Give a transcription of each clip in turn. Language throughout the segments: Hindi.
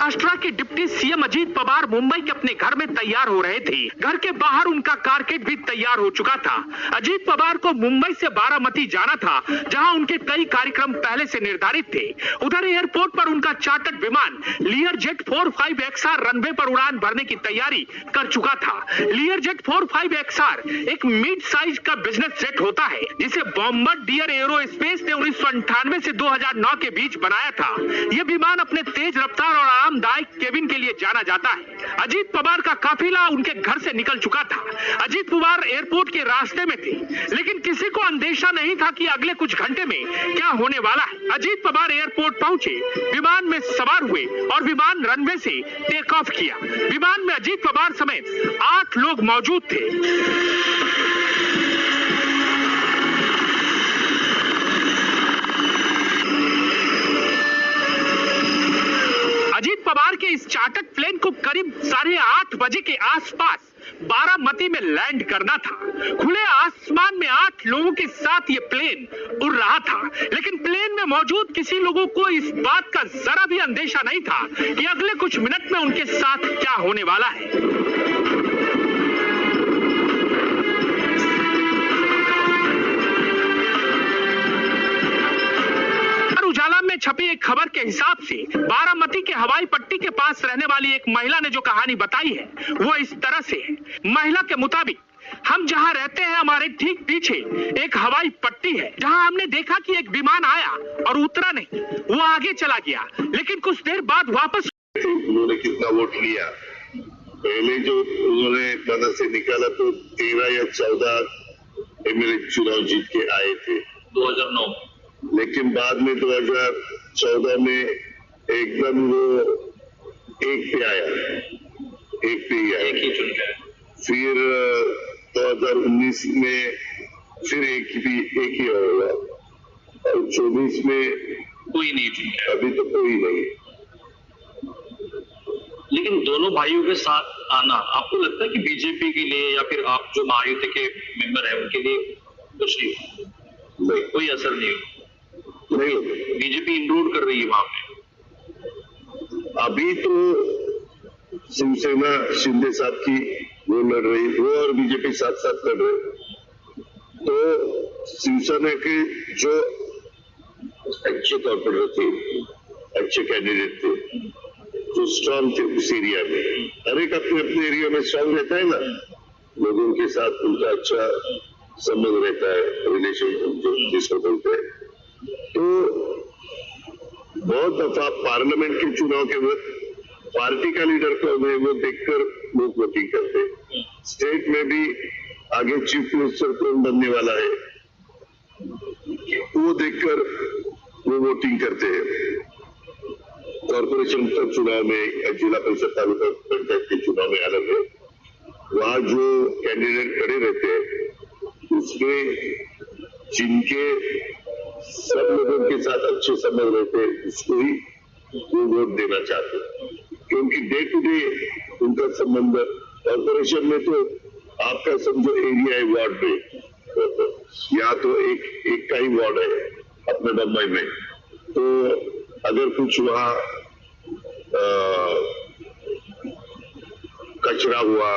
महाराष्ट्र के डिप्टी सीएम अजीत पवार मुंबई के अपने घर में तैयार हो रहे थे। घर के बाहर उनका कारकेट भी तैयार हो चुका था। अजीत पवार को मुंबई से बारामती जाना था, जहां उनके कई कार्यक्रम पहले से निर्धारित थे। उधर एयरपोर्ट पर उनका चार्टर्ड विमान लियर जेट 45XR रनवे पर उड़ान भरने की तैयारी कर चुका था। लियर जेट 45XR एक मिड साइज का बिजनेस जेट होता है, जिसे बॉम्बार्डियर एरोस्पेस ने 1998 से 2009 के बीच बनाया था। यह विमान अपने तेज रफ्तार और आरामदायक केबिन के लिए जाना जाता है। अजीत पवार का काफिला उनके घर से निकल चुका था। अजीत पवार एयरपोर्ट के रास्ते में थे, लेकिन किसी को अंदेशा नहीं था कि अगले कुछ घंटे में क्या होने वाला है। अजीत पवार एयरपोर्ट पहुंचे, विमान में सवार हुए और विमान रनवे से टेक ऑफ किया। विमान में अजीत पवार समेत 8 लोग मौजूद थे। अजीत पवार के इस चार्टर्ड प्लेन को करीब 8:30 बजे के आसपास बारामती में लैंड करना था। खुले आसमान में 8 लोगों के साथ ये प्लेन उड़ रहा था, लेकिन प्लेन में मौजूद किसी लोगों को इस बात का जरा भी अंदेशा नहीं था कि अगले कुछ मिनट में उनके साथ क्या होने वाला है। उजाला में छपी एक खबर के हिसाब से बारामती के हवाई पट्टी के पास रहने वाली एक महिला ने जो कहानी बताई है वो इस तरह से है। महिला के मुताबिक, हम जहां रहते हैं हमारे ठीक पीछे एक हवाई पट्टी है, जहां हमने देखा कि एक विमान आया और उतरा नहीं, वो आगे चला गया, लेकिन कुछ देर बाद वापस। उन्होंने कितना वोट लिया, पहले जो उन्होंने मदद से निकाला तो 13 या 14 एमएलए चुनाव जीत के आए थे 2009, लेकिन बाद में 2014 में एकदम वो एक पे आया, एक पे ही आया। फिर 2019 में फिर एक ही होगा और 24 में कोई नहीं चुना, अभी तो कोई नहीं। लेकिन दोनों भाइयों के साथ आना आपको लगता है कि बीजेपी के लिए या फिर आप जो महायुति के मेंबर हैं उनके लिए कुछ नहीं, कोई असर नहीं नहीं, बीजेपी इंक्लूड कर रही है वहां पे। अभी तो शिवसेना शिंदे साहब की वो लड़ रही, वो और बीजेपी साथ साथ लड़ रहे, तो शिवसेना के जो अच्छे कॉर्पोरेटर थे, अच्छे कैंडिडेट थे, जो स्ट्रॉन्ग थे उस एरिया में, हर एक अपने अपने एरिया में स्ट्रॉन्ग रहता है ना, लोगों के साथ उनका अच्छा संबंध रहता है, रिलेशन जिसको बोलते हैं। तो बहुत दफा पार्लियामेंट के चुनाव के वक्त पार्टी का लीडर कौन है वो देखकर लोग वोटिंग करते हैं। स्टेट में भी आगे चीफ मिनिस्टर कौन बनने वाला है वो देखकर वो वोटिंग करते हैं। कॉर्पोरेशन का चुनाव में, जिला परिषद तालुका पंचायत के चुनाव में अलग है, वहां जो कैंडिडेट खड़े रहते हैं उसमें जिनके सब लोगों के साथ अच्छे संबंध रहते हैं उसको ही वो वोट देना चाहते हैं, क्योंकि डे टू डे उनका संबंध। कॉर्पोरेशन में तो आपका समझो एरिया है वार्ड में, या तो एक का ही वार्ड है अपने बम्बई में, तो अगर कुछ वहां कचरा हुआ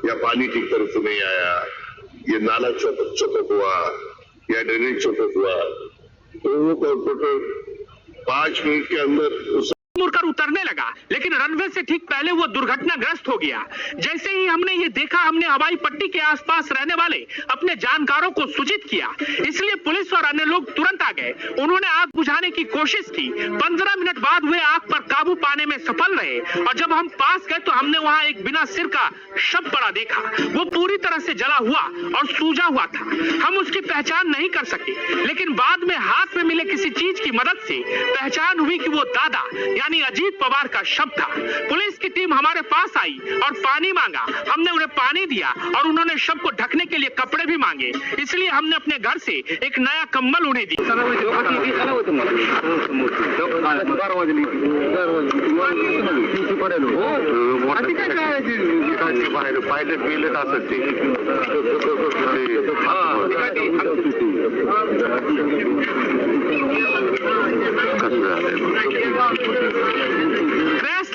या पानी ठीक तरह से नहीं आया, ये नाला चौपट हुआ या ड्रेनेज चौपट हुआ, तो वो कॉर्पोरेटर 5 मिनट के अंदर उस मुड़कर उतरने लगा, लेकिन रनवे से ठीक पहले वो दुर्घटनाग्रस्त हो गया। जैसे ही हमने ये देखा, हमने हवाई पट्टी के आसपास रहने वाले अपने जानकारों को सूचित किया, इसलिए पुलिस और अन्य लोग तुरंत आ गए। उन्होंने आग बुझाने की कोशिश की। 15 मिनट बाद वे आग पर काबू पाने में सफल रहे, और जब हम पास गए तो हमने वहां एक बिना सिर का शव पड़ा देखा। वो पूरी तरह से जला हुआ और सूजा हुआ था। हम उसकी पहचान नहीं कर सके, लेकिन बाद में हाथ में मिले किसी चीज की मदद से पहचान हुई कि वो दादा यानी अजीत पवार का शव था। पुलिस की टीम हमारे पास आई और पानी मांगा। हमने उन्हें पानी दिया और उन्होंने शव को ढकने के लिए कपड़े भी मांगे, इसलिए हमने अपने घर से एक नया कंबल उन्हें दिया। पायलट मिलत असत क्रैश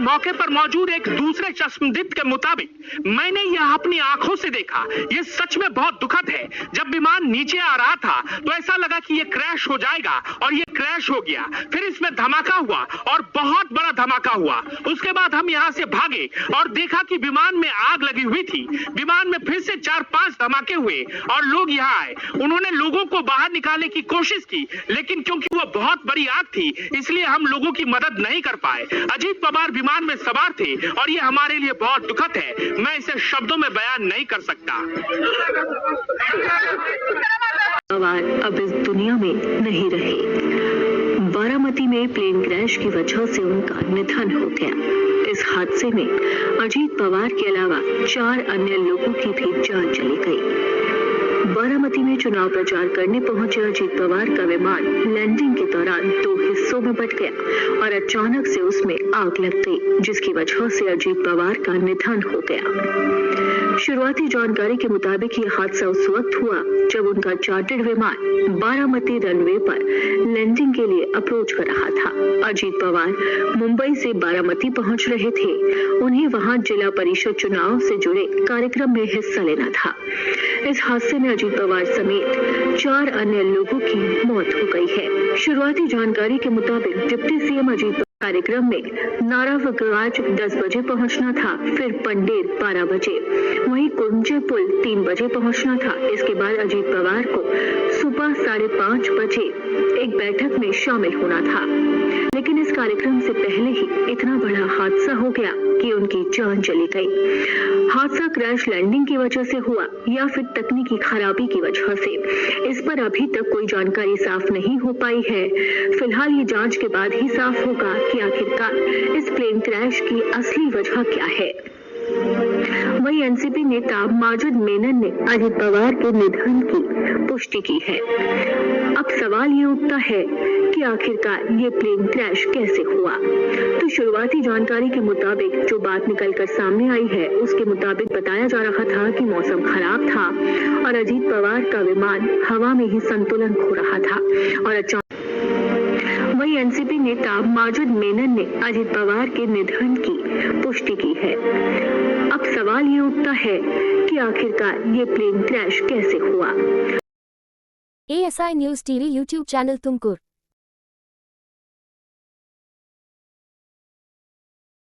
मौके पर मौजूद एक दूसरे चश्मदीद के मुताबिक, मैंने यह अपनी आंखों से देखा। ये सच में बहुत दुखद है। जब विमान नीचे आ रहा था तो ऐसा लगा कि ये क्रैश हो जाएगा, और ये क्रैश हो गया। फिर इसमें धमाका हुआ और बहुत बड़ा धमाका हुआ। उसके बाद हम यहाँ से भागे और देखा कि विमान में आग लगी हुई थी। विमान में फिर से 4-5 धमाके हुए और लोग यहाँ आए। उन्होंने लोगों को बाहर निकालने की कोशिश की, लेकिन क्योंकि वो बहुत बड़ी आग थी इसलिए हम लोगों की मदद नहीं कर पाए। अजीत पवार विमान में सवार थे और ये हमारे लिए बहुत दुखद है। मैं इसे शब्दों में बयान नहीं कर सकता। पवार अब इस दुनिया में नहीं रहे। बारामती में प्लेन क्रैश की वजह से उनका निधन हो गया। इस हादसे में अजीत पवार के अलावा 4 अन्य लोगों की भी जान चली गई। बारामती में चुनाव प्रचार करने पहुंचे अजीत पवार का विमान लैंडिंग के दौरान 2 हिस्सों में बंट गया और अचानक से उसमें आग लग गई, जिसकी वजह से अजीत पवार का निधन हो गया। शुरुआती जानकारी के मुताबिक ये हादसा उस वक्त हुआ जब उनका चार्टर्ड विमान बारामती रनवे पर लैंडिंग के लिए अप्रोच कर रहा था। अजीत पवार मुंबई से बारामती पहुंच रहे थे। उन्हें वहां जिला परिषद चुनाव से जुड़े कार्यक्रम में हिस्सा लेना था। इस हादसे में अजीत पवार समेत 4 अन्य लोगों की मौत हो गई है। शुरुआती जानकारी के मुताबिक डिप्टी सीएम अजीत कार्यक्रम में नारावगराज 10 बजे पहुंचना था, फिर पंडेर 12 बजे, वहीं कुंजे पुल 3 बजे पहुंचना था। इसके बाद अजीत पवार को सुबह 5:30 बजे एक बैठक में शामिल होना था, लेकिन इस कार्यक्रम से पहले ही इतना बड़ा हादसा हो गया कि उनकी जान चली गई। हादसा क्रैश लैंडिंग की वजह से हुआ या फिर तकनीकी खराबी की वजह से, इस पर अभी तक कोई जानकारी साफ नहीं हो पाई है। फिलहाल ये जांच के बाद ही साफ होगा कि आखिरकार इस प्लेन क्रैश की असली वजह क्या है। वहीं एनसीपी नेता माजिद मेनन ने अजीत पवार के निधन की पुष्टि की है। अब सवाल ये उठता है कि आखिरकार ये प्लेन क्रैश कैसे हुआ। तो शुरुआती जानकारी के मुताबिक जो बात निकलकर सामने आई है, उसके मुताबिक बताया जा रहा था कि मौसम खराब था और अजीत पवार का विमान हवा में ही संतुलन खो रहा था और अचानक। वहीं एनसीपी नेता माजिद मेनन ने अजीत पवार के निधन की पुष्टि की है। अब सवाल ये उठता है कि आखिरकार ये प्लेन क्रैश कैसे हुआ। ASI news TV YouTube channel Tumkur.